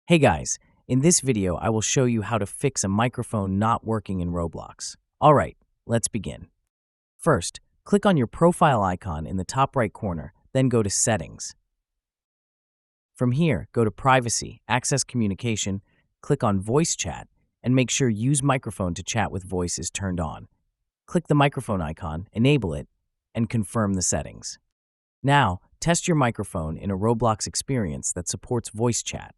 Hey guys, in this video I will show you how to fix a microphone not working in Roblox. Alright, let's begin. First, click on your profile icon in the top right corner, then go to Settings. From here, go to Privacy, Access Communication, click on Voice Chat, and make sure Use Microphone to Chat with Voice is turned on. Click the microphone icon, enable it, and confirm the settings. Now, test your microphone in a Roblox experience that supports voice chat.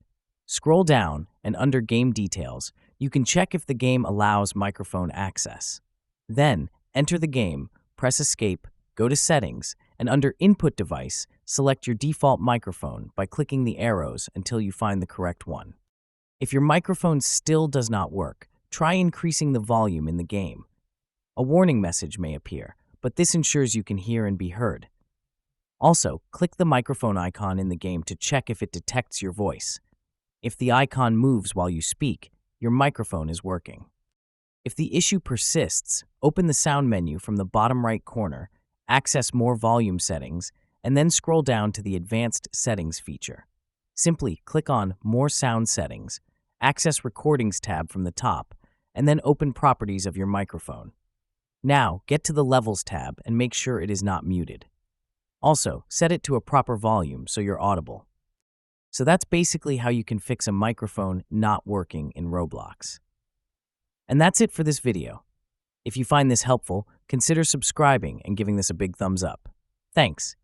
Scroll down, and under Game Details, you can check if the game allows microphone access. Then, enter the game, press Escape, go to Settings, and under Input Device, select your default microphone by clicking the arrows until you find the correct one. If your microphone still does not work, try increasing the volume in the game. A warning message may appear, but this ensures you can hear and be heard. Also, click the microphone icon in the game to check if it detects your voice. If the icon moves while you speak, your microphone is working. If the issue persists, open the sound menu from the bottom right corner, access More Volume Settings, and then scroll down to the Advanced Settings feature. Simply click on More Sound Settings, access Recordings tab from the top, and then open Properties of your microphone. Now, get to the Levels tab and make sure it is not muted. Also, set it to a proper volume so you're audible. So that's basically how you can fix a microphone not working in Roblox. And that's it for this video. If you find this helpful, consider subscribing and giving this a big thumbs up. Thanks.